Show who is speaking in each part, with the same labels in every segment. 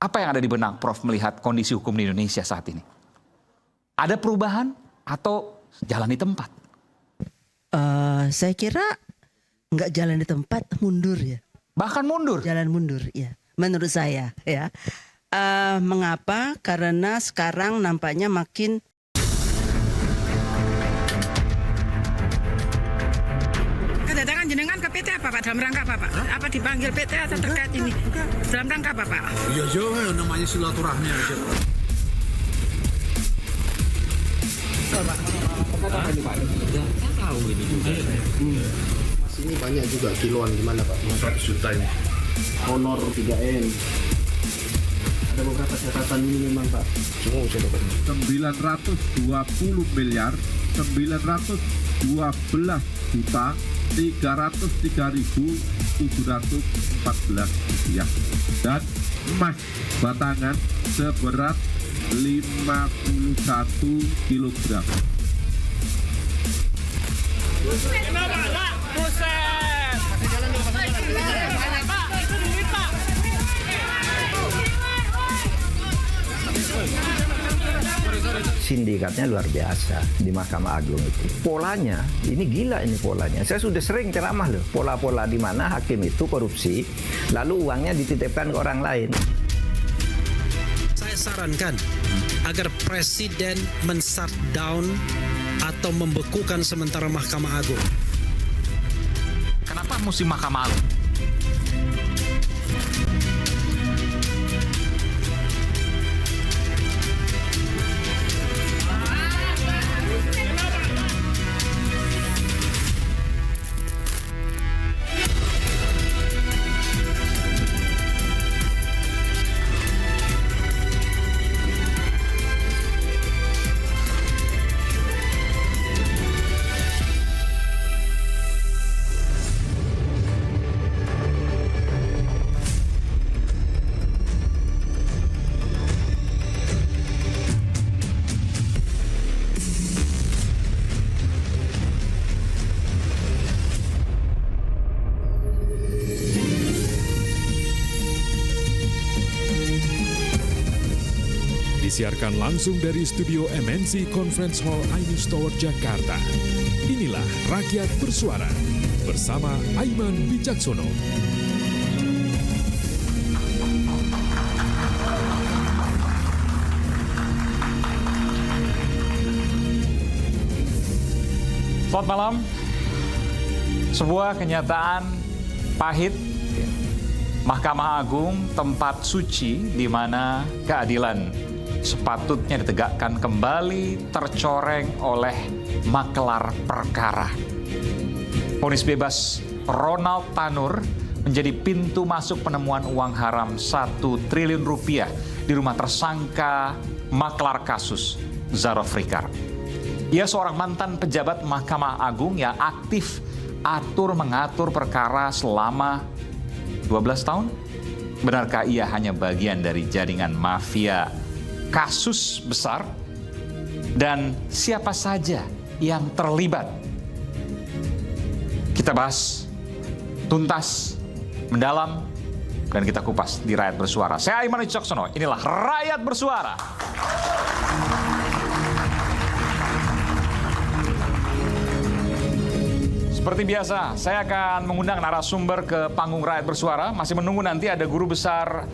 Speaker 1: Apa yang ada di benak Prof melihat kondisi hukum di Indonesia saat ini? Ada perubahan atau jalan di tempat?
Speaker 2: Saya kira nggak jalan di tempat, mundur ya.
Speaker 1: Bahkan mundur?
Speaker 2: Jalan mundur ya, menurut saya ya. Mengapa? Karena sekarang nampaknya makin
Speaker 3: kedatangan jenengan ke PT apa Pak? Dalam rangka apa Pak? Apa dipanggil PT atau terkait ini? Dalam rangka apa Pak?
Speaker 4: Iya namanya silaturahmi aja. Tahu ini juga.
Speaker 5: Mas ini banyak juga kiloan gimana Pak?
Speaker 4: 100 juta ini.
Speaker 5: Honor 3M. Ada beberapa catatan ini memang Pak. Semua usia Bapak.
Speaker 4: 920 miliar 912 juta 303.714 rupiah dan emas batangan seberat 51 kilogram.
Speaker 6: Sindikatnya luar biasa di Mahkamah Agung itu. Polanya, ini gila ini polanya. Saya sudah sering ceramah loh, pola-pola di mana hakim itu korupsi, lalu uangnya dititipkan ke orang lain.
Speaker 7: Saya sarankan agar Presiden men-shutdown atau membekukan sementara Mahkamah Agung.
Speaker 1: Kenapa mesti Mahkamah Agung?
Speaker 8: Disiarkan langsung dari studio MNC Conference Hall Ainus Tower, Jakarta. Inilah Rakyat Bersuara bersama Aiman Wicaksono.
Speaker 1: Selamat malam. Sebuah kenyataan pahit. Mahkamah Agung, tempat suci di mana keadilan sepatutnya ditegakkan kembali, tercoreng oleh maklar perkara. Vonis bebas Ronald Tanur menjadi pintu masuk penemuan uang haram 1 triliun rupiah di rumah tersangka maklar kasus Zarofrikar. Ia seorang mantan pejabat Mahkamah Agung yang aktif mengatur perkara selama 12 tahun. Benarkah ia hanya bagian dari jaringan mafia kasus besar? Dan siapa saja yang terlibat? Kita bahas tuntas, mendalam, dan kita kupas di Rakyat Bersuara. Saya Aiman Wicaksono, inilah Rakyat Bersuara. Seperti biasa, saya akan mengundang narasumber ke panggung Rakyat Bersuara. Masih menunggu nanti ada Guru Besar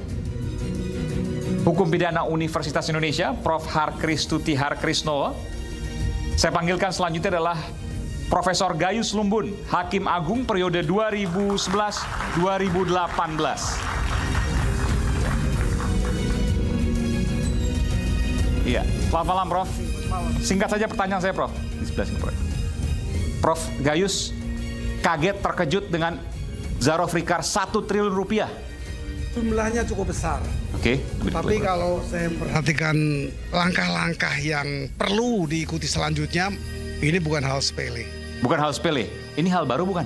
Speaker 1: Hukum Pidana Universitas Indonesia, Prof. Harkristuti Harkrisnowo. Saya panggilkan selanjutnya adalah Profesor Gayus Lumbun, Hakim Agung periode 2011-2018. Iya, selamat malam Prof. Singkat saja pertanyaan saya Prof. Di sebelah sini Prof. Prof. Gayus kaget terkejut dengan Zarofrikar 1 triliun rupiah.
Speaker 9: Jumlahnya cukup besar.
Speaker 1: Oke.
Speaker 9: Tapi kalau saya perhatikan langkah-langkah yang perlu diikuti selanjutnya, ini bukan hal sepele.
Speaker 1: Bukan hal sepele. Ini hal baru bukan?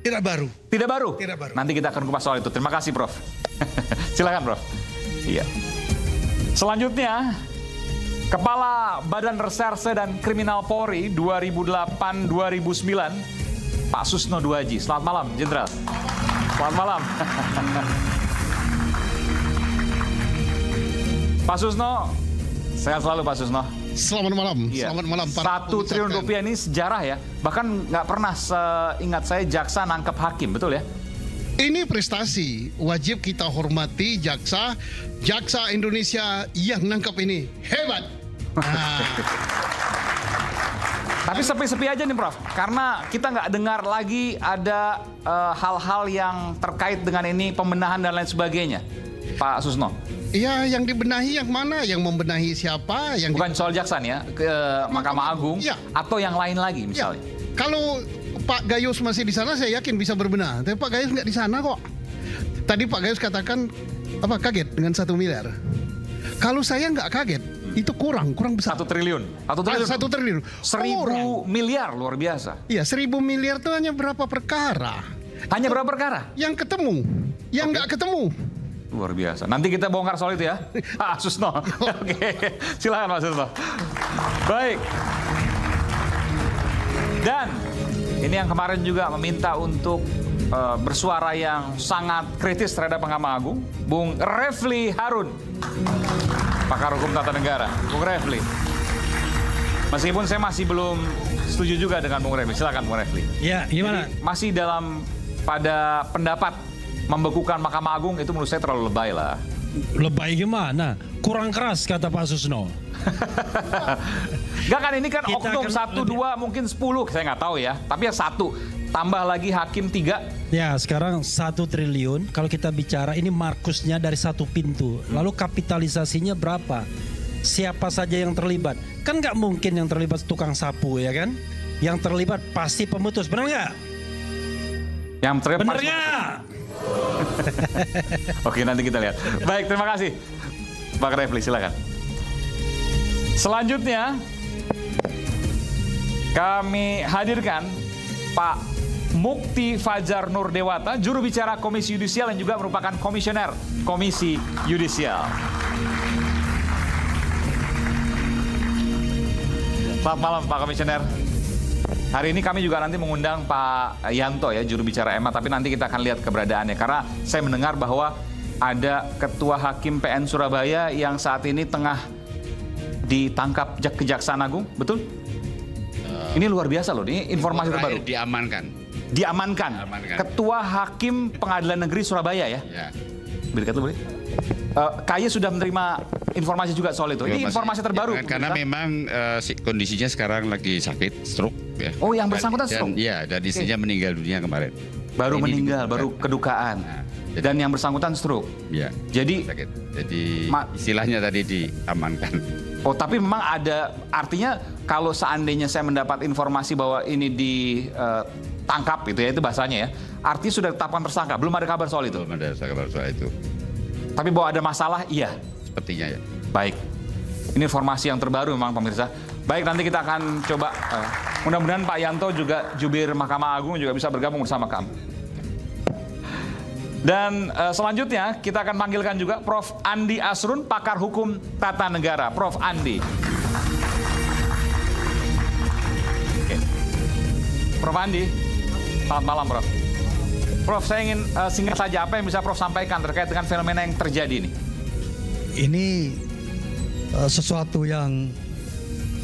Speaker 9: Tidak baru.
Speaker 1: Tidak baru?
Speaker 9: Tidak baru.
Speaker 1: Nanti kita akan kupas soal itu. Terima kasih Prof. Silakan Prof. Iya. Selanjutnya, Kepala Badan Reserse dan Kriminal Polri 2008-2009, Pak Susno Duaji. Selamat malam, Jenderal. Selamat malam. Pak Susno, sehat selalu Pak Susno.
Speaker 9: Selamat malam.
Speaker 1: Iya.
Speaker 9: Selamat malam. para
Speaker 1: 1 triliun
Speaker 9: pemirsa.
Speaker 1: rupiah ini sejarah ya. Bahkan nggak pernah seingat saya jaksa nangkep hakim, betul ya?
Speaker 9: Ini prestasi, wajib kita hormati jaksa Indonesia yang nangkap ini. Hebat.
Speaker 1: Tapi sepi-sepi aja nih Prof, karena kita nggak dengar lagi ada hal-hal yang terkait dengan ini, pembenahan dan lain sebagainya. Pak Susno,
Speaker 9: Ya, yang dibenahi yang mana? Yang membenahi siapa? Yang
Speaker 1: bukan soal jaksa nih ya, ke Mahkamah Agung
Speaker 9: Iya.
Speaker 1: atau yang lain lagi
Speaker 9: Ya,
Speaker 1: misalnya.
Speaker 9: kalau Pak Gayus masih di sana, saya yakin bisa berbenah. Tapi Pak Gayus nggak di sana kok. Tadi Pak Gayus katakan kaget dengan 1 miliar. Kalau saya nggak kaget, itu kurang besar.
Speaker 1: 1 triliun. 1 triliun.
Speaker 9: 1 triliun.
Speaker 1: 1000 miliar, luar biasa.
Speaker 9: Iya, 1000 miliar itu hanya berapa perkara?
Speaker 1: Hanya berapa perkara?
Speaker 9: Yang ketemu, yang nggak ketemu.
Speaker 1: Luar biasa. Nanti kita bongkar soal itu ya. Pak Susno. Oke, silakan Pak Susno. Baik. Dan ini yang kemarin juga meminta untuk bersuara yang sangat kritis terhadap Mahkamah Agung, Bung Refli Harun, pakar hukum tata negara. Bung Refli. Meskipun saya masih belum setuju juga dengan Bung Refli. Silakan Bung Refli.
Speaker 7: Ya, gimana?
Speaker 1: Jadi, masih pada pendapat membekukan Mahkamah Agung itu menurut saya terlalu lebay lah.
Speaker 7: Lebay gimana? Kurang keras kata Pak Susno.
Speaker 1: Enggak kan, ini kan
Speaker 7: Kita
Speaker 1: oknum
Speaker 7: akan
Speaker 1: 1, 2, mungkin 10, saya nggak tahu ya. Tapi ya 1, tambah lagi hakim 3.
Speaker 7: Ya, sekarang 1 triliun. Kalau kita bicara ini markusnya dari 1 pintu. Lalu kapitalisasinya berapa? Siapa saja yang terlibat? Kan nggak mungkin yang terlibat tukang sapu ya kan? Yang terlibat pasti pemutus, benar nggak?
Speaker 1: Yang terlibat.
Speaker 7: Benar nggak?
Speaker 1: Oke, nanti kita lihat. Baik, terima kasih Pak Refli, silakan. Selanjutnya kami hadirkan Pak Mukti Fajar Nur Dewata, juru bicara Komisi Yudisial yang juga merupakan komisioner Komisi Yudisial. Selamat malam Pak Komisioner. Hari ini kami juga nanti mengundang Pak Yanto ya, juru bicara EMA, tapi nanti kita akan lihat keberadaannya. Karena saya mendengar bahwa ada Ketua Hakim PN Surabaya yang saat ini tengah ditangkap Kejaksaan Agung, betul? Ini luar biasa loh, ini informasi terbaru. Diamankan. Ketua Hakim Pengadilan Negeri Surabaya ya?
Speaker 10: Ya.
Speaker 1: Berikat lu boleh? Kaya sudah menerima informasi juga soal itu. Ini informasi terbaru.
Speaker 10: Ya, karena memang kondisinya sekarang lagi sakit, stroke. Ya.
Speaker 1: Oh, yang bersangkutan stroke?
Speaker 10: Iya, dan istrinya meninggal dunia kemarin.
Speaker 1: Baru meninggal, baru kedukaan. Dan yang bersangkutan stroke.
Speaker 10: Iya.
Speaker 1: Jadi
Speaker 10: sakit. Jadi istilahnya tadi diamankan.
Speaker 1: Oh, tapi memang ada, artinya kalau seandainya saya mendapat informasi bahwa ini ditangkap gitu ya, itu bahasanya ya. Artinya sudah ditetapkan tersangka, belum ada kabar soal itu.
Speaker 10: Belum ada kabar soal itu.
Speaker 1: Tapi bahwa ada masalah, iya.
Speaker 10: Sepertinya ya.
Speaker 1: Baik. Ini informasi yang terbaru memang pemirsa. Baik, nanti kita akan coba, mudah-mudahan Pak Yanto juga jubir Mahkamah Agung juga bisa bergabung bersama kami. Dan selanjutnya kita akan panggilkan juga Prof. Andi Asrun, pakar hukum tata negara. Prof. Andi. Oke. Prof. Andi, selamat malam Prof. Prof, saya ingin singkat saja apa yang bisa Prof sampaikan terkait dengan fenomena yang terjadi ini.
Speaker 11: Ini sesuatu yang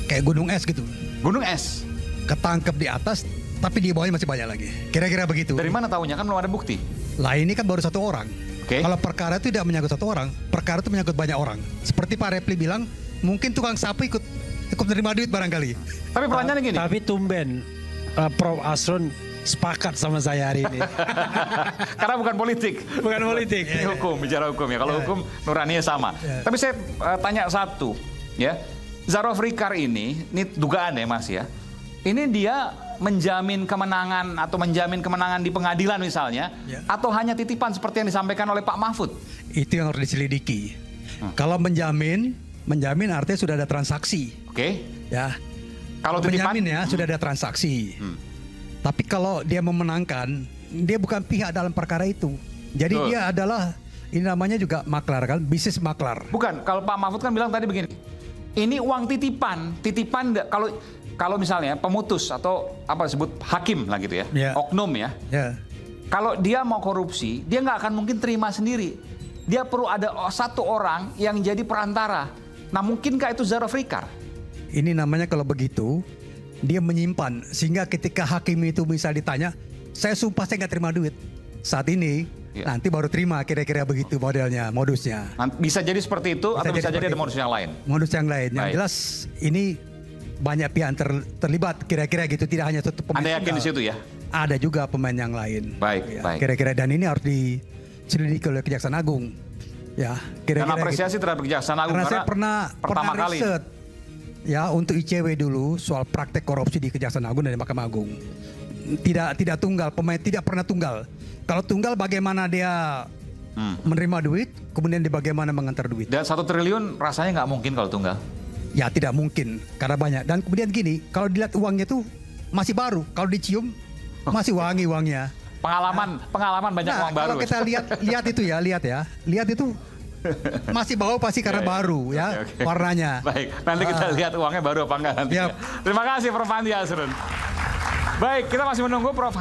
Speaker 11: kayak gunung es gitu.
Speaker 1: Gunung es?
Speaker 11: Ketangkep di atas, tapi di bawahnya masih banyak lagi. Kira-kira begitu.
Speaker 1: Dari mana tahunya? Kan belum ada bukti.
Speaker 11: Lah ini kan baru 1 orang.
Speaker 1: Oke.
Speaker 11: Kalau perkara itu tidak menyangkut 1 orang, perkara itu menyangkut banyak orang. Seperti Pak Refli bilang, mungkin tukang sapu ikut menerima duit barangkali.
Speaker 1: Tapi pertanyaannya gini.
Speaker 7: Tapi tumben Prof. Asrun sepakat sama saya hari ini.
Speaker 1: Karena bukan politik.
Speaker 7: Bukan politik.
Speaker 1: Ini hukum, bicara hukum ya. Kalau hukum nuraninya sama. Tapi saya tanya satu, ya. Zarof Rikar ini dugaan ya Mas ya. Ini dia menjamin kemenangan atau menjamin kemenangan di pengadilan misalnya, atau hanya titipan seperti yang disampaikan oleh Pak Mahfud?
Speaker 11: Itu yang harus diselidiki. Kalau menjamin artinya sudah ada transaksi.
Speaker 1: Oke.
Speaker 11: Ya.
Speaker 1: Kalau titipan,
Speaker 11: menjamin ya sudah ada transaksi. Tapi kalau dia memenangkan, dia bukan pihak dalam perkara itu. Jadi dia adalah, ini namanya juga maklar kan, bisnis maklar.
Speaker 1: Bukan, kalau Pak Mahfud kan bilang tadi begini, ini uang titipan kalau misalnya pemutus atau apa disebut hakim lah gitu ya, oknum ya. Kalau dia mau korupsi, dia nggak akan mungkin terima sendiri. dia perlu ada satu orang yang jadi perantara. Nah, mungkinkah itu Zarof Ricard?
Speaker 11: Ini namanya kalau begitu, dia menyimpan. Sehingga ketika hakim itu misal ditanya, saya sumpah saya nggak terima duit. Saat ini, nanti baru terima, kira-kira begitu modelnya, modusnya.
Speaker 1: Bisa jadi seperti itu, atau bisa jadi ada modus yang lain?
Speaker 11: Modus yang lain. Yang
Speaker 1: Baik.
Speaker 11: jelas, ini banyak pihak yang terlibat, kira-kira gitu. Tidak hanya satu pemain.
Speaker 1: Anda yakin di situ ya?
Speaker 11: Ada juga pemain yang lain.
Speaker 1: Baik, baik.
Speaker 11: Kira-kira, dan ini harus diselidiki oleh Kejaksaan Agung. Ya,
Speaker 1: Dan
Speaker 11: kira-kira
Speaker 1: apresiasi
Speaker 11: gitu.
Speaker 1: terhadap Kejaksaan Agung
Speaker 11: Karena saya pernah
Speaker 1: kali.
Speaker 11: riset ya untuk ICW dulu soal praktek korupsi di Kejaksaan Agung dan di Mahkamah Agung. Tidak tunggal, pemain tidak pernah tunggal. Kalau tunggal bagaimana dia menerima duit, kemudian dia bagaimana mengantar duit.
Speaker 1: Dan 1 triliun rasanya nggak mungkin kalau tunggal.
Speaker 11: Ya tidak mungkin karena banyak. Dan kemudian gini, kalau dilihat uangnya itu masih baru, kalau dicium masih wangi uangnya.
Speaker 1: Pengalaman banyak uang baru.
Speaker 11: Kalau kita lihat itu masih bau pasti karena baru ya.
Speaker 1: Oke.
Speaker 11: Warnanya.
Speaker 1: Baik, nanti kita lihat uangnya baru apa enggak nanti.
Speaker 11: Yap.
Speaker 1: Terima kasih Prof. Andi Asrun. Baik, kita masih menunggu Prof.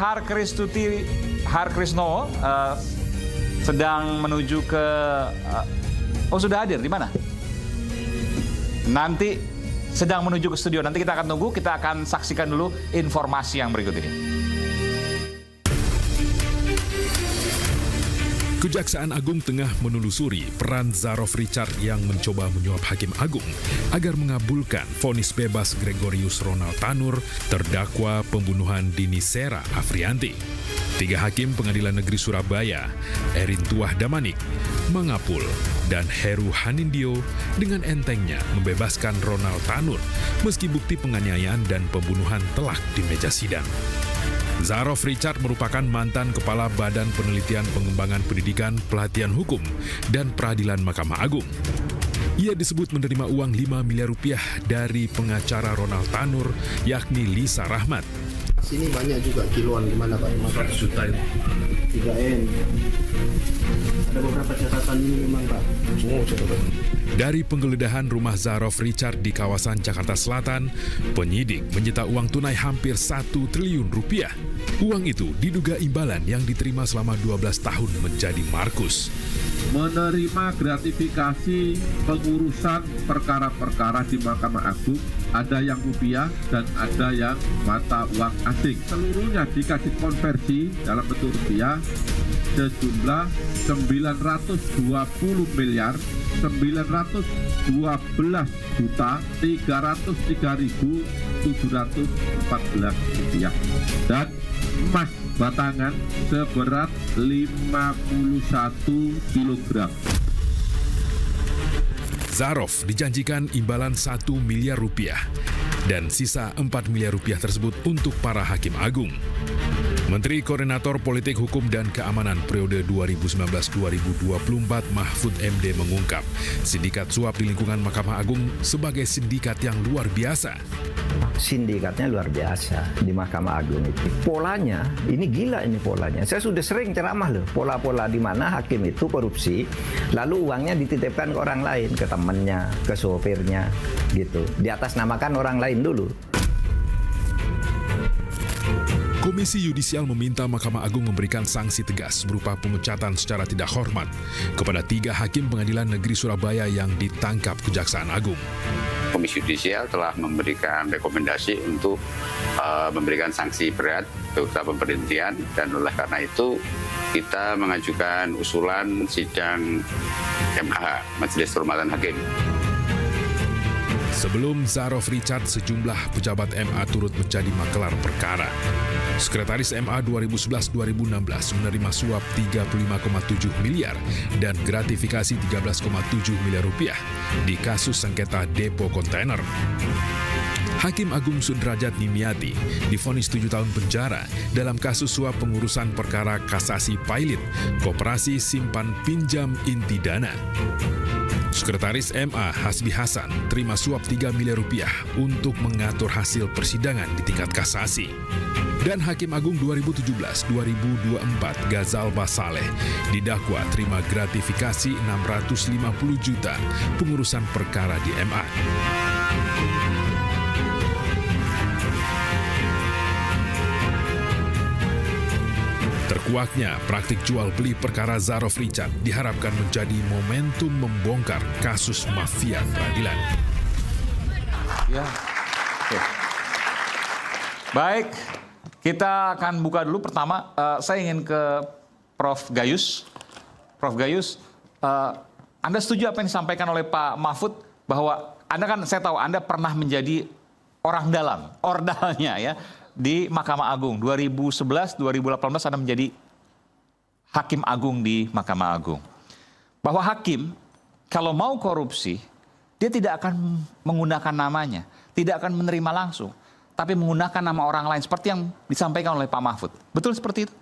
Speaker 1: Harkrisnowo sedang menuju ke sudah hadir di mana? Nanti sedang menuju ke studio. Nanti kita akan tunggu, kita akan saksikan dulu informasi yang berikut ini.
Speaker 8: Kejaksaan Agung tengah menelusuri peran Zarof Ricard yang mencoba menyuap Hakim Agung agar mengabulkan vonis bebas Gregorius Ronald Tanur, terdakwa pembunuhan Dini Sera Afrianti. 3 hakim Pengadilan Negeri Surabaya, Erin Tuah Damanik, Mangapul, dan Heru Hanindio dengan entengnya membebaskan Ronald Tanur meski bukti penganiayaan dan pembunuhan telak di meja sidang. Zarof Ricard merupakan mantan Kepala Badan Penelitian Pengembangan Pendidikan Pelatihan Hukum dan Peradilan Mahkamah Agung. Ia disebut menerima uang 5 miliar rupiah dari pengacara Ronald Tanur, yakni Lisa Rahmat.
Speaker 5: Sini banyak juga kiloan gimana Pak? 100 juta itu. 3M. Ada beberapa catatan ini memang Pak. Semua catatan.
Speaker 8: Dari penggeledahan rumah Zarof Ricard di kawasan Jakarta Selatan, penyidik menyita uang tunai hampir 1 triliun rupiah. Uang itu diduga imbalan yang diterima selama 12 tahun menjadi Markus.
Speaker 4: Menerima gratifikasi pengurusan perkara-perkara di Mahkamah Agung, ada yang rupiah dan ada yang mata uang asing. Seluruhnya dikasih konversi dalam bentuk rupiah sejumlah 920 miliar 912 juta 303.714 rupiah dan emas batangan seberat 51 kilogram.
Speaker 8: Zarof dijanjikan imbalan 1 miliar rupiah dan sisa 4 miliar rupiah tersebut untuk para hakim agung. Menteri Koordinator Politik Hukum dan Keamanan periode 2019-2024 Mahfud MD mengungkap sindikat suap di lingkungan Mahkamah Agung sebagai sindikat yang luar biasa.
Speaker 6: Sindikatnya luar biasa di Mahkamah Agung itu. Polanya, ini gila ini polanya. Saya sudah sering ceramah loh, pola-pola di mana hakim itu korupsi, lalu uangnya dititipkan ke orang lain, ke temannya, ke sopirnya, gitu. Di atas namakan orang lain dulu.
Speaker 8: Komisi Yudisial meminta Mahkamah Agung memberikan sanksi tegas berupa pemecatan secara tidak hormat kepada 3 hakim Pengadilan Negeri Surabaya yang ditangkap Kejaksaan Agung.
Speaker 10: Komisi Yudisial telah memberikan rekomendasi untuk memberikan sanksi berat berupa pemberhentian, dan oleh karena itu kita mengajukan usulan sidang MH, Majelis Kehormatan Hakim.
Speaker 8: Sebelum Zarof Ricard, sejumlah pejabat MA turut menjadi makelar perkara. Sekretaris MA 2011-2016 menerima suap 35,7 miliar dan gratifikasi 13,7 miliar rupiah di kasus sengketa depo kontainer. Hakim Agung Sudrajat Nimiati divonis 7 tahun penjara dalam kasus suap pengurusan perkara kasasi pilot Koperasi Simpan Pinjam Inti Dana. Sekretaris MA Hasbi Hasan terima suap 3 miliar rupiah untuk mengatur hasil persidangan di tingkat kasasi. Dan Hakim Agung 2017-2024 Ghazal Basaleh didakwa terima gratifikasi 650 juta pengurusan perkara di MA. Terkuaknya praktik jual beli perkara Zarov Richard diharapkan menjadi momentum membongkar kasus mafia peradilan.
Speaker 1: Ya. Oke. Baik, kita akan buka dulu. Pertama, saya ingin ke Prof. Gayus. Prof. Gayus, Anda setuju apa yang disampaikan oleh Pak Mahfud bahwa Anda kan, saya tahu Anda pernah menjadi orang dalam, ordalnya ya, di Mahkamah Agung. 2011, 2018 Anda menjadi Hakim Agung di Mahkamah Agung. Bahwa hakim kalau mau korupsi, dia tidak akan menggunakan namanya, tidak akan menerima langsung, tapi menggunakan nama orang lain seperti yang disampaikan oleh Pak Mahfud. Betul seperti itu?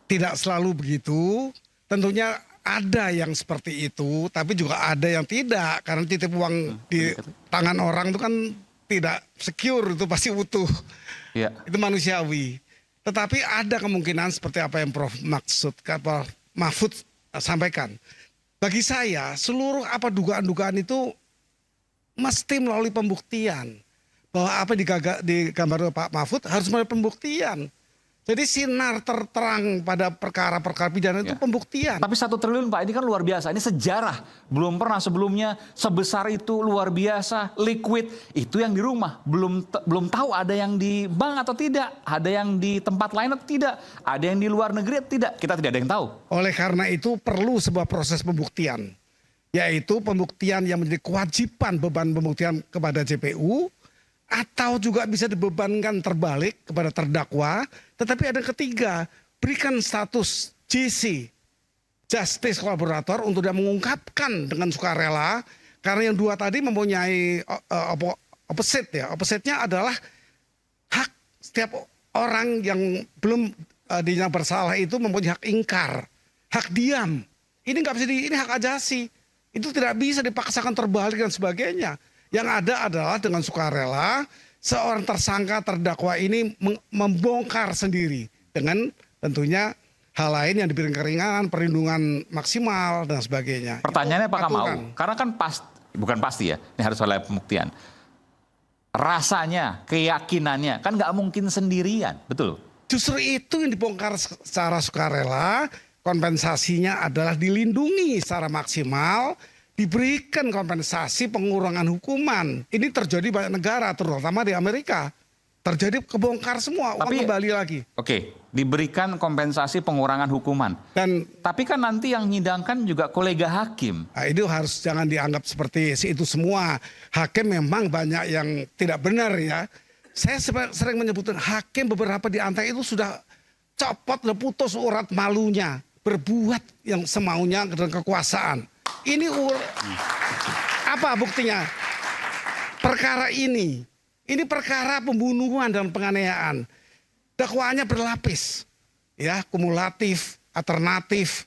Speaker 9: Tidak selalu begitu. Tentunya ada yang seperti itu, tapi juga ada yang tidak. Karena titip uang di tangan orang itu kan tidak secure, itu pasti utuh.
Speaker 1: Ya.
Speaker 9: Itu manusiawi. Tetapi ada kemungkinan seperti apa yang Prof. Mahfud sampaikan. Bagi saya, seluruh apa dugaan-dugaan itu mesti melalui pembuktian. Bahwa apa digambar oleh Pak Mahfud harus melalui pembuktian. Jadi sinar terterang pada perkara-perkara pidana itu pembuktian.
Speaker 1: Tapi 1 triliun Pak, ini kan luar biasa. Ini sejarah. Belum pernah sebelumnya sebesar itu, luar biasa, liquid. Itu yang di rumah. Belum tahu ada yang di bank atau tidak. Ada yang di tempat lain atau tidak. Ada yang di luar negeri atau tidak. Kita tidak ada yang tahu.
Speaker 9: Oleh karena itu perlu sebuah proses pembuktian. Yaitu pembuktian yang menjadi kewajiban beban pembuktian kepada JPU. Atau juga bisa dibebankan terbalik kepada terdakwa. Tetapi ada ketiga, berikan status JC, Justice Collaborator, untuk dia mengungkapkan dengan sukarela. Karena yang dua tadi mempunyai opposite ya. Opposite-nya adalah hak setiap orang yang belum dinyatakan bersalah itu mempunyai hak ingkar, hak diam. Ini nggak bisa ini hak ajasi. Itu tidak bisa dipaksakan terbalik dan sebagainya. Yang ada adalah dengan sukarela seorang tersangka terdakwa ini membongkar sendiri dengan tentunya hal lain yang diberikan keringanan, perlindungan maksimal dan sebagainya.
Speaker 1: Pertanyaannya Pak Kamau, karena kan bukan pasti ya, ini harus oleh pembuktian. Rasanya, keyakinannya kan nggak mungkin sendirian, betul?
Speaker 9: Justru itu yang dibongkar secara sukarela, kompensasinya adalah dilindungi secara maksimal. Diberikan kompensasi pengurangan hukuman. Ini terjadi banyak negara, terutama di Amerika. Terjadi kebongkar semua, uang kembali lagi.
Speaker 1: Oke, diberikan kompensasi pengurangan hukuman. Tapi kan nanti yang nyidangkan juga kolega hakim.
Speaker 9: Nah, itu harus jangan dianggap seperti itu semua. Hakim memang banyak yang tidak benar ya. Saya sering menyebutkan hakim beberapa di antara itu sudah copot, sudah putus urat malunya. Berbuat yang semaunya dengan kekuasaan. Ini apa buktinya? Perkara ini perkara pembunuhan dan penganiayaan. Dakwaannya berlapis, ya, kumulatif, alternatif.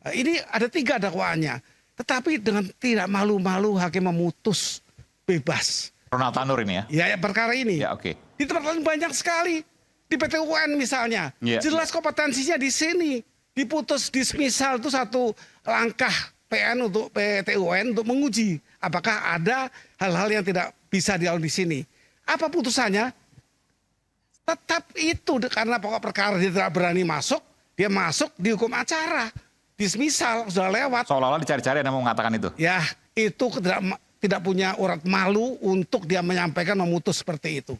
Speaker 9: Ini ada 3 dakwaannya. Tetapi dengan tidak malu-malu hakim memutus bebas.
Speaker 1: Ronald Tanur ini ya?
Speaker 9: Ya, perkara ini.
Speaker 1: Ya, oke.
Speaker 9: Di tempat lain banyak sekali. Di PT UN misalnya, jelas kompetensinya di sini. Diputus dismisal itu satu langkah PN untuk PT UN untuk menguji apakah ada hal-hal yang tidak bisa dilalui di sini. Apa putusannya? Tetap itu karena pokok perkara dia tidak berani masuk, dia masuk dihukum acara, dismisal sudah lewat.
Speaker 1: Seolah-olah dicari-cari ada mau mengatakan itu.
Speaker 9: Ya, itu tidak punya urat malu untuk dia menyampaikan memutus seperti itu.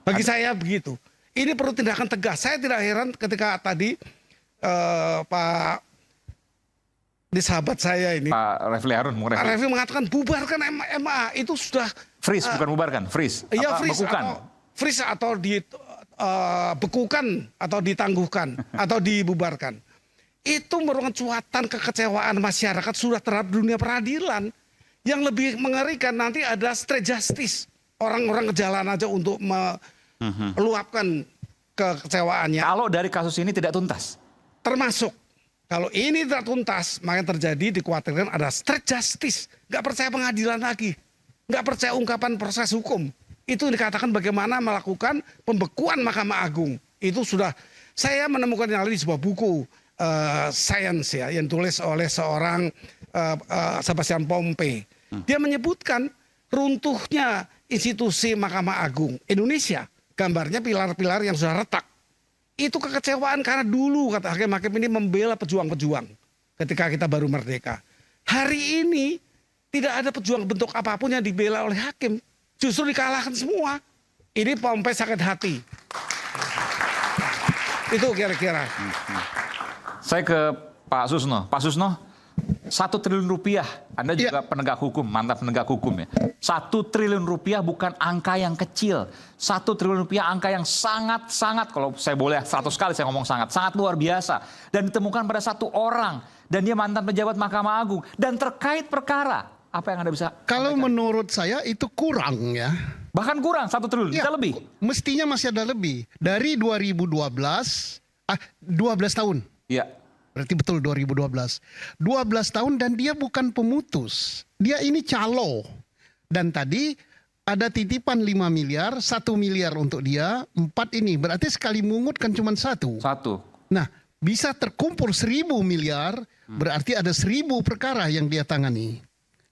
Speaker 9: Bagi saya begitu. Ini perlu tindakan tegas. Saya tidak heran ketika tadi Pak di sahabat saya ini
Speaker 1: Pak Refli Harun,
Speaker 9: Pak Refli mengatakan bubarkan MA itu sudah
Speaker 1: freeze, bukan bubarkan, freeze.
Speaker 9: Iya,
Speaker 1: freeze
Speaker 9: atau dibekukan atau ditangguhkan atau dibubarkan. Itu merupakan cuatan kekecewaan masyarakat sudah terhadap dunia peradilan. Yang lebih mengerikan nanti ada straight justice. Orang-orang ke jalan aja untuk meluapkan kekecewaannya.
Speaker 1: Kalau dari kasus ini tidak tuntas?
Speaker 9: Termasuk. Kalau ini tidak tuntas, maka terjadi dikhawatirkan ada straight justice. Nggak percaya pengadilan lagi. Nggak percaya ungkapan proses hukum. Itu dikatakan bagaimana melakukan pembekuan Mahkamah Agung. Itu sudah, saya menemukan yang lain di sebuah buku science ya, yang tulis oleh seorang Sebastian Pompe. Dia menyebutkan runtuhnya institusi Mahkamah Agung Indonesia. Gambarnya pilar-pilar yang sudah retak. Itu kekecewaan karena dulu kata hakim-hakim ini membela pejuang-pejuang ketika kita baru merdeka. Hari ini tidak ada pejuang bentuk apapun yang dibela oleh hakim. Justru dikalahkan semua. Ini sampai sakit hati. Itu kira-kira.
Speaker 1: Saya ke Pak Susno. Pak Susno, 1 triliun rupiah. Anda juga penegak hukum, mantan penegak hukum ya. 1 triliun rupiah bukan angka yang kecil. 1 triliun rupiah angka yang sangat-sangat, kalau saya boleh 100 kali saya ngomong sangat luar biasa. Dan ditemukan pada 1 orang. Dan dia mantan pejabat Mahkamah Agung. Dan terkait perkara. Apa yang Anda bisa
Speaker 9: Kalau
Speaker 1: sampaikan?
Speaker 9: menurut saya itu kurang ya.
Speaker 1: Bahkan kurang 1 triliun, bisa lebih.
Speaker 9: Mestinya masih ada lebih. Dari 2012, 12 tahun.
Speaker 1: Iya.
Speaker 9: Berarti betul 2012. 12 tahun dan dia bukan pemutus. Dia ini calo. Dan tadi ada titipan 5 miliar, 1 miliar untuk dia, 4 ini. Berarti sekali mungut kan cuma 1. Nah, bisa terkumpul 1.000 miliar, berarti ada 1.000 perkara yang dia tangani.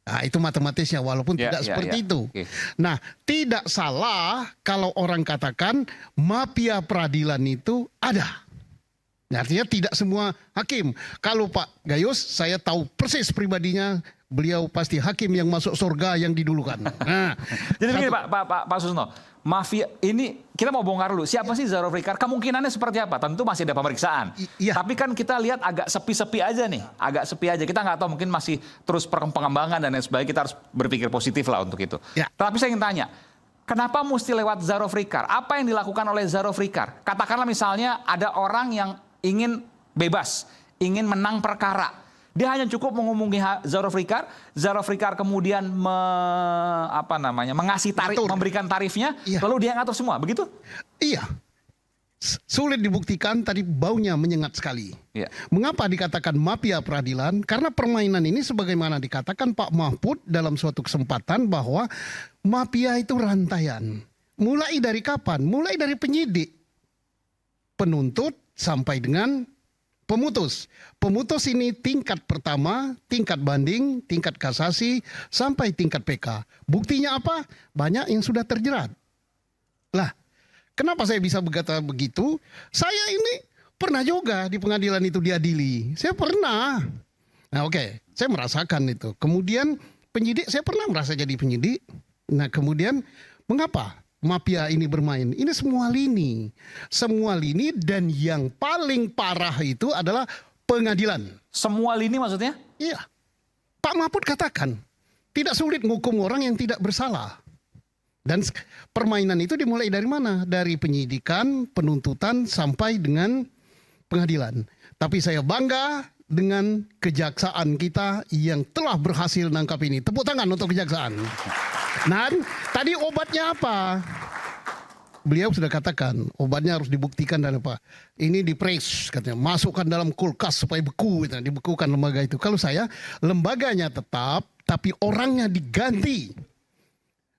Speaker 9: Nah, itu matematisnya walaupun tidak seperti itu. Nah, tidak salah kalau orang katakan mafia peradilan itu ada. Nah, artinya tidak semua hakim. Kalau Pak Gayus, saya tahu persis pribadinya, beliau pasti hakim yang masuk surga yang didulukan. Nah,
Speaker 1: jadi begini Pak Susno, mafia ini kita mau bongkar dulu. Siapa sih Zaro Frikar? Kemungkinannya seperti apa? Tentu masih ada pemeriksaan. Tapi kan kita lihat agak sepi-sepi aja nih, agak sepi aja. Kita nggak tahu, mungkin masih terus pengembangan dan lain sebagainya. Kita harus berpikir positif lah untuk itu. Tapi saya ingin tanya, kenapa mesti lewat Zaro Frikar? Apa yang dilakukan oleh Zaro Frikar? Katakanlah misalnya ada orang yang ingin bebas, ingin menang perkara. Dia hanya cukup menghubungi Zaro Frikar kemudian mengasih tarif, memberikan tarifnya, lalu dia ngatur semua, begitu?
Speaker 9: Iya. Sulit dibuktikan, tadi baunya menyengat sekali. Mengapa dikatakan mafia peradilan? Karena permainan ini sebagaimana dikatakan Pak Mahfud dalam suatu kesempatan bahwa mafia itu rantaian. Mulai dari kapan? Mulai dari penyidik, penuntut, sampai dengan pemutus. Pemutus ini tingkat pertama, tingkat banding, tingkat kasasi, sampai tingkat PK. Buktinya apa? Banyak yang sudah terjerat. Lah, kenapa saya bisa berkata begitu? Saya ini pernah juga di pengadilan itu diadili. Saya pernah. Nah oke, saya merasakan itu. Kemudian penyidik, saya pernah merasa jadi penyidik. Nah kemudian mengapa mafia ini bermain? Ini semua lini. Semua lini, dan yang paling parah itu adalah pengadilan.
Speaker 1: Semua lini maksudnya?
Speaker 9: Iya. Pak Mahfud katakan, tidak sulit menghukum orang yang tidak bersalah. Dan permainan itu dimulai dari mana? Dari penyidikan, penuntutan, sampai dengan pengadilan. Tapi saya bangga dengan kejaksaan kita yang telah berhasil nangkap ini. Tepuk tangan untuk kejaksaan. Nah, tadi obatnya apa? Beliau sudah katakan obatnya harus dibuktikan dan apa? Ini dipres katanya, masukkan dalam kulkas supaya beku, gitu. Dibekukan lembaga itu. Kalau saya, lembaganya tetap, tapi orangnya diganti.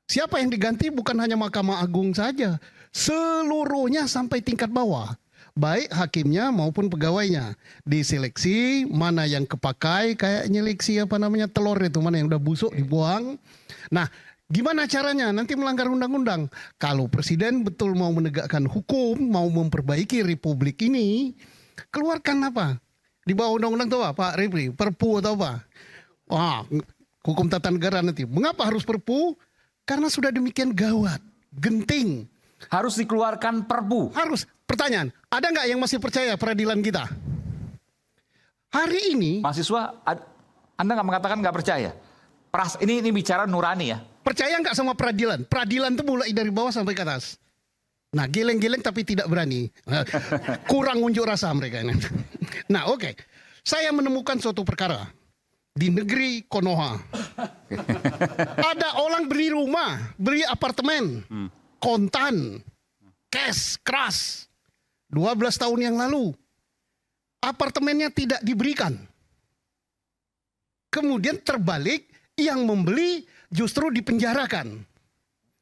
Speaker 9: Siapa yang diganti? Bukan hanya Mahkamah Agung saja, seluruhnya sampai tingkat bawah. Baik hakimnya maupun pegawainya diseleksi, mana yang kepakai, kayak nyeleksi telur itu, mana yang udah busuk dibuang. Nah, gimana caranya? Nanti melanggar undang-undang. Kalau presiden betul mau menegakkan hukum, mau memperbaiki republik ini, keluarkan apa? Di bawah undang-undang itu apa, Pak Repri? Perpu atau apa? Wah, hukum tata negara nanti. Mengapa harus perpu? Karena sudah demikian gawat, genting.
Speaker 1: Harus dikeluarkan perpu?
Speaker 9: Harus. Pertanyaan, ada nggak yang masih percaya peradilan kita? Hari ini...
Speaker 1: Mahasiswa, Anda nggak mengatakan nggak percaya? Ini bicara nurani ya?
Speaker 9: Percaya nggak sama peradilan? Peradilan itu mulai dari bawah sampai ke atas. Nah, geleng-geleng tapi tidak berani. Kurang unjuk rasa mereka ini. Nah, oke. Saya menemukan suatu perkara di negeri Konoha. Ada orang beli rumah, beli apartemen, kontan, cash, keras. 12 tahun yang lalu. Apartemennya tidak diberikan. Kemudian terbalik, yang membeli justru dipenjarakan.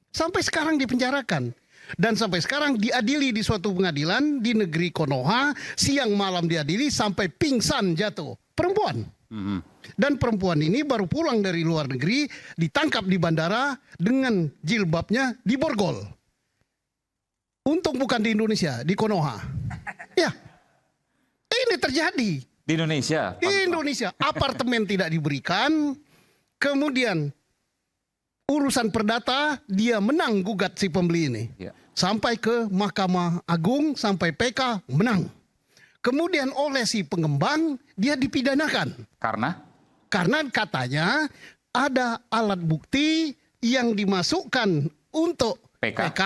Speaker 9: Sampai sekarang dipenjarakan. Dan sampai sekarang diadili di suatu pengadilan di negeri Konoha. Siang malam diadili sampai pingsan jatuh. Perempuan. Dan perempuan ini baru pulang dari luar negeri. Ditangkap di bandara dengan jilbabnya diborgol. Untung bukan di Indonesia, di Konoha. Ini terjadi.
Speaker 1: Di Indonesia?
Speaker 9: Di Indonesia, apartemen tidak diberikan, kemudian urusan perdata dia menang gugat si pembeli ini.
Speaker 1: Ya.
Speaker 9: Sampai ke Mahkamah Agung, sampai PK menang. Kemudian oleh si pengembang dia dipidanakan.
Speaker 1: Karena?
Speaker 9: Karena katanya ada alat bukti yang dimasukkan untuk PK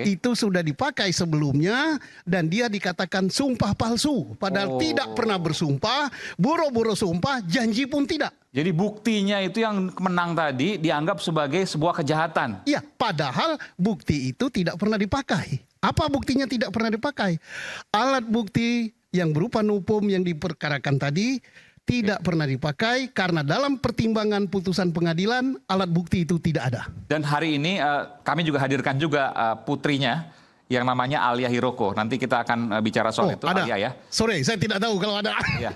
Speaker 9: itu sudah dipakai sebelumnya dan dia dikatakan sumpah palsu. Padahal tidak pernah bersumpah, boro-boro sumpah, janji pun tidak.
Speaker 1: Jadi buktinya itu yang menang tadi dianggap sebagai sebuah kejahatan.
Speaker 9: Iya, padahal bukti itu tidak pernah dipakai. Apa buktinya tidak pernah dipakai? Alat bukti yang berupa nupum yang diperkarakan tadi tidak pernah dipakai karena dalam pertimbangan putusan pengadilan alat bukti itu tidak ada.
Speaker 1: Dan hari ini kami juga hadirkan juga putrinya yang namanya Alia Hiroko. Nanti kita akan bicara soal itu.
Speaker 9: Ada.
Speaker 1: Alia ya.
Speaker 9: Sorry, saya tidak tahu kalau ada.
Speaker 1: Ya.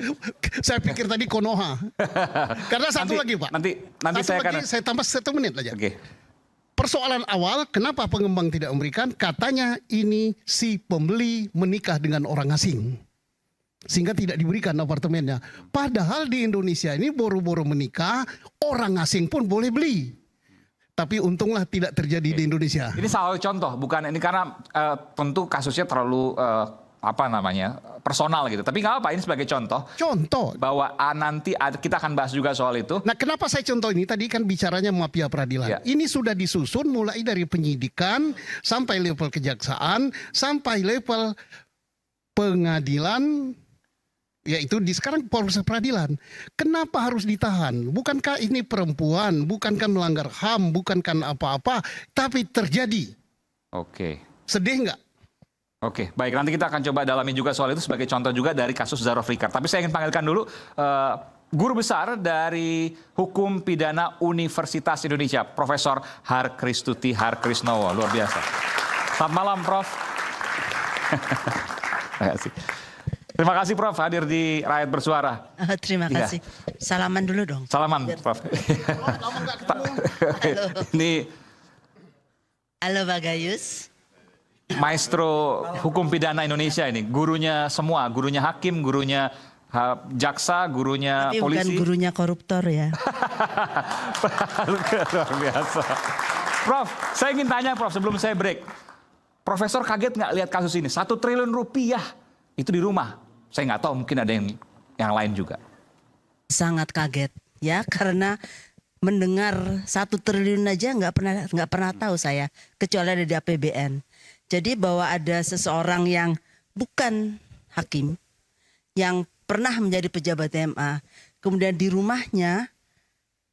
Speaker 9: Saya pikir tadi Konoha. Karena satu lagi Pak.
Speaker 1: Nanti saya akan.
Speaker 9: Saya tambah 1 menit aja.
Speaker 1: Oke.
Speaker 9: Persoalan awal, kenapa pengembang tidak memberikan? Katanya ini si pembeli menikah dengan orang asing. Sehingga tidak diberikan apartemennya. Padahal di Indonesia ini boro-boro menikah, orang asing pun boleh beli. Tapi untunglah tidak terjadi di Indonesia.
Speaker 1: Ini salah contoh, bukan ini karena tentu kasusnya terlalu personal gitu. Tapi nggak apa, ini sebagai contoh.
Speaker 9: Contoh.
Speaker 1: Bahwa nanti kita akan bahas juga soal itu.
Speaker 9: Nah, kenapa saya contoh ini? Tadi kan bicaranya mafia peradilan.
Speaker 1: Ya.
Speaker 9: Ini sudah disusun mulai dari penyidikan sampai level kejaksaan sampai level pengadilan. Yaitu sekarang proses peradilan. Kenapa harus ditahan? Bukankah ini perempuan? Bukankah melanggar HAM? Bukankah apa-apa? Tapi terjadi.
Speaker 1: Oke.
Speaker 9: Sedih nggak?
Speaker 1: Oke, baik. Nanti kita akan coba dalami juga soal itu sebagai contoh juga dari kasus Zarof Rikard. Tapi saya ingin panggilkan dulu guru besar dari Hukum Pidana Universitas Indonesia, Profesor Harkristuti Harkrisnowo. Luar biasa. Selamat malam, Prof. Terima kasih. Terima kasih Prof hadir di Rakyat Bersuara.
Speaker 2: Terima kasih. Salaman dulu dong.
Speaker 1: Salaman Prof.
Speaker 2: Halo.
Speaker 1: Ini
Speaker 2: Halo Pak Gayus.
Speaker 1: Maestro Hukum Pidana Indonesia ini. Gurunya semua. Gurunya hakim, gurunya jaksa, gurunya
Speaker 2: Tapi
Speaker 1: polisi.
Speaker 2: bukan gurunya koruptor ya.
Speaker 1: Luar biasa. Prof, saya ingin tanya Prof sebelum saya break. Profesor kaget nggak lihat kasus ini? 1 triliun rupiah itu di rumah. Saya nggak tahu, mungkin ada yang lain juga.
Speaker 2: Sangat kaget ya, karena mendengar 1 triliun aja nggak pernah tahu saya, kecuali ada di APBN. Jadi bahwa ada seseorang yang bukan hakim, yang pernah menjadi pejabat MA, kemudian di rumahnya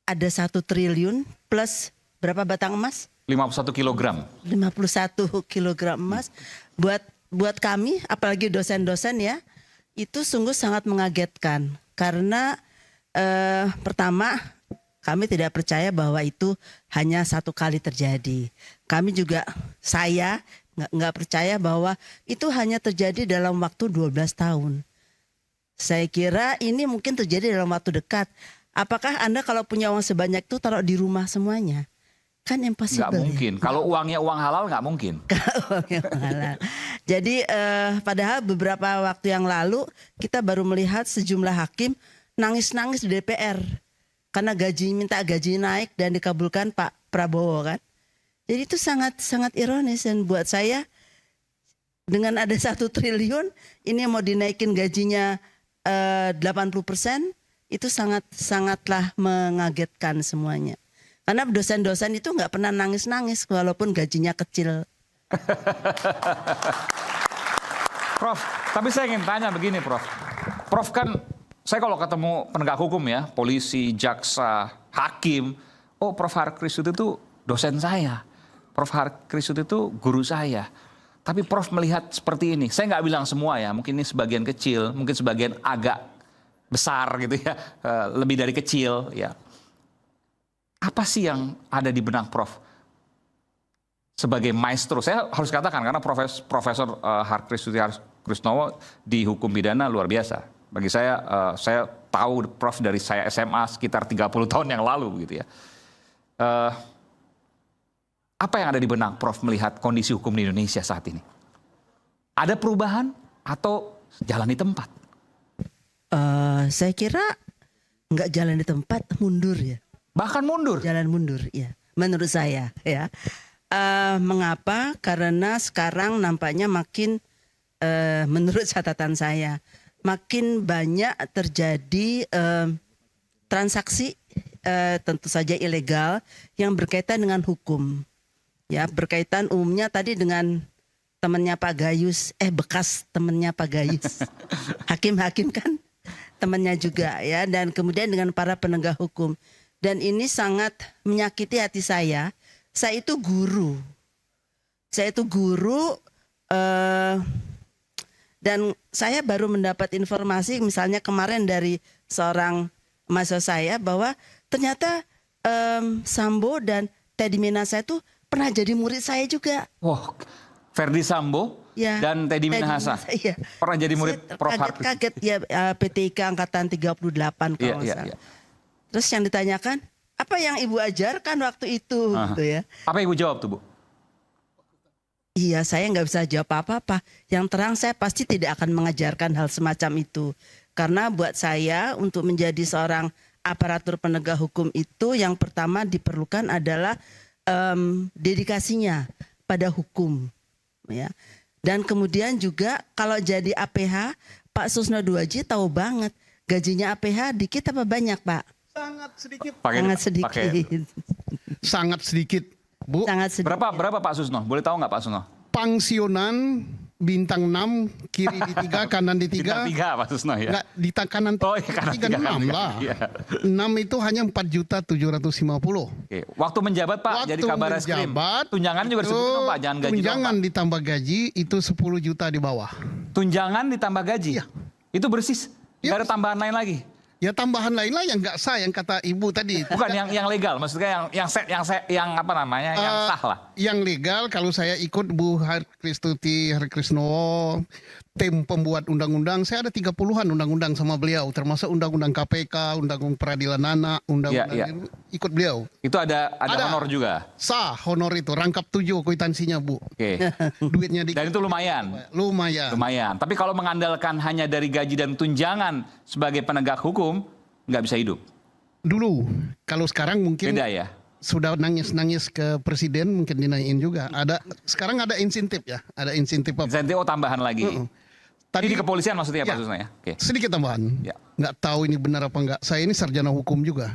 Speaker 2: ada 1 triliun plus berapa batang emas?
Speaker 1: 51 kilogram.
Speaker 2: 51 kilogram emas. Buat kami, apalagi dosen-dosen ya, itu sungguh sangat mengagetkan. Karena pertama, kami tidak percaya bahwa itu hanya 1 kali terjadi. Kami juga, saya nggak percaya bahwa itu hanya terjadi dalam waktu 12 tahun. Saya kira ini mungkin terjadi dalam waktu dekat. Apakah Anda kalau punya uang sebanyak itu taruh di rumah semuanya? Kan impossible.
Speaker 1: Nggak mungkin. Ya? Kalau uangnya uang halal nggak mungkin.
Speaker 2: Jadi padahal beberapa waktu yang lalu kita baru melihat sejumlah hakim nangis-nangis di DPR karena minta gaji naik dan dikabulkan Pak Prabowo kan. Jadi itu sangat ironis, dan buat saya dengan ada 1 triliun ini mau dinaikin gajinya 80%, itu sangatlah mengagetkan semuanya. Karena dosen-dosen itu nggak pernah nangis-nangis walaupun gajinya kecil.
Speaker 1: Prof, tapi saya ingin tanya begini Prof. Prof kan, saya kalau ketemu penegak hukum ya, polisi, jaksa, hakim, oh Prof Harkristuti itu dosen saya. Prof Harkristuti itu guru saya. Tapi Prof melihat seperti ini, saya nggak bilang semua ya, mungkin ini sebagian kecil, mungkin sebagian agak besar gitu ya, lebih dari kecil ya. Apa sih yang ada di benak Prof sebagai maestro? Saya harus katakan karena Profesor Harkristuti Harkrisnowo di hukum pidana luar biasa. Bagi saya tahu Prof dari saya SMA sekitar 30 tahun yang lalu gitu ya. Apa yang ada di benak Prof melihat kondisi hukum di Indonesia saat ini? Ada perubahan atau jalan di tempat?
Speaker 2: Saya kira nggak jalan di tempat, mundur ya.
Speaker 1: Bahkan mundur.
Speaker 2: Jalan mundur, ya. Menurut saya, ya. Mengapa? Karena sekarang nampaknya makin, menurut catatan saya, makin banyak terjadi transaksi tentu saja ilegal yang berkaitan dengan hukum. Ya, berkaitan umumnya tadi dengan temannya Pak Gayus, bekas temannya Pak Gayus. Hakim-hakim kan temannya juga ya, dan kemudian dengan para penegak hukum. Dan ini sangat menyakiti hati saya. Saya itu guru. Dan saya baru mendapat informasi misalnya kemarin dari seorang mahasiswa saya bahwa ternyata Sambo dan Teddy Minahasa itu pernah jadi murid saya juga.
Speaker 1: Wah, Ferdi Sambo dan Teddy Minahasa.
Speaker 2: Iya.
Speaker 1: Pernah jadi murid Prof.
Speaker 2: Kaget ya, PTIK angkatan 38 kalau
Speaker 1: Iya.
Speaker 2: salah. Terus yang ditanyakan, apa yang Ibu ajarkan waktu itu gitu ya.
Speaker 1: Apa yang Ibu jawab tuh, Bu?
Speaker 2: Iya, saya nggak bisa jawab apa-apa. Yang terang saya pasti tidak akan mengajarkan hal semacam itu. Karena buat saya untuk menjadi seorang aparatur penegak hukum itu yang pertama diperlukan adalah dedikasinya pada hukum. Ya. Dan kemudian juga kalau jadi APH, Pak Susno Duaji tahu banget gajinya APH dikit apa banyak, Pak?
Speaker 9: Sangat sedikit.
Speaker 2: Sangat sedikit.
Speaker 9: Sangat sedikit, Bu.
Speaker 2: Sangat sedikit.
Speaker 1: Berapa Pak Susno? Boleh tahu nggak Pak Susno?
Speaker 9: Pangsionan bintang 6, kiri di 3, kanan di 3.
Speaker 1: Bintang 3 Pak Susno ya?
Speaker 9: Enggak, di kanan
Speaker 1: kanan
Speaker 9: 3, 6 lah.
Speaker 1: Iya.
Speaker 9: 6 itu hanya 4.750.000.
Speaker 1: Oke. Waktu menjabat Pak jadi kabar eskrim. Tunjangan juga disebutkan dong Pak, jangan gaji
Speaker 9: tunjangan
Speaker 1: doang, Pak.
Speaker 9: ditambah gaji itu 10 juta di bawah.
Speaker 1: Tunjangan ditambah gaji?
Speaker 9: Iya.
Speaker 1: Itu bersih? Nggak ada tambahan lain lagi?
Speaker 9: Ya tambahan lain lah yang nggak sah yang kata Ibu tadi.
Speaker 1: Bukan yang legal, maksudnya yang apa namanya, yang sah lah.
Speaker 9: Yang legal kalau saya ikut Bu Harkristuti Harkrisnowo, tim pembuat undang-undang, saya ada 30-an undang-undang sama beliau, termasuk undang-undang KPK, undang-undang peradilan anak, undang-undang ikut beliau.
Speaker 1: Itu ada honor juga.
Speaker 9: Sah honor itu, rangkap 7 kwitansinya, Bu.
Speaker 1: Oke.
Speaker 9: Duitnya
Speaker 1: Dan itu lumayan.
Speaker 9: Lumayan.
Speaker 1: Tapi kalau mengandalkan hanya dari gaji dan tunjangan sebagai penegak hukum, nggak bisa hidup.
Speaker 9: Dulu, kalau sekarang mungkin
Speaker 1: beda ya.
Speaker 9: Sudah nangis-nangis ke presiden mungkin dinaikin juga. Sekarang ada insentif ya, ada insentif apa?
Speaker 1: Insentif tambahan lagi. Tadi di kepolisian maksudnya Pak Susno ya?
Speaker 9: Okay. Sedikit tambahan. Nggak tahu ini benar apa enggak. Saya ini sarjana hukum juga.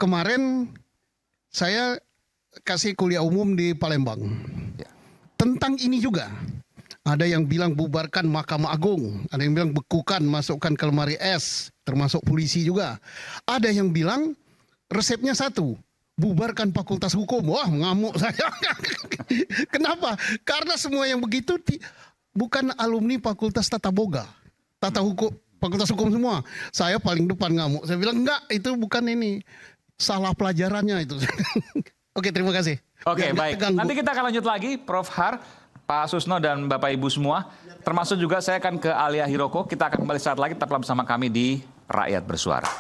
Speaker 9: Kemarin saya kasih kuliah umum di Palembang. Tentang ini juga. Ada yang bilang bubarkan Mahkamah Agung, ada yang bilang bekukan, masukkan ke lemari es, termasuk polisi juga. Ada yang bilang resepnya satu, bubarkan Fakultas Hukum. Wah, ngamuk saya. Kenapa? Karena semua yang begitu bukan alumni Fakultas Tata Boga, Tata Hukum, Fakultas Hukum semua. Saya paling depan ngamuk. Saya bilang enggak, itu bukan ini, salah pelajarannya itu. Oke, terima kasih.
Speaker 1: Oke, baik. Nanti kita akan lanjut lagi, Prof. Har, Pak Susno dan Bapak Ibu semua. Termasuk juga saya akan ke Alia Hiroko. Kita akan kembali saat lagi, tetaplah bersama kami di Rakyat Bersuara.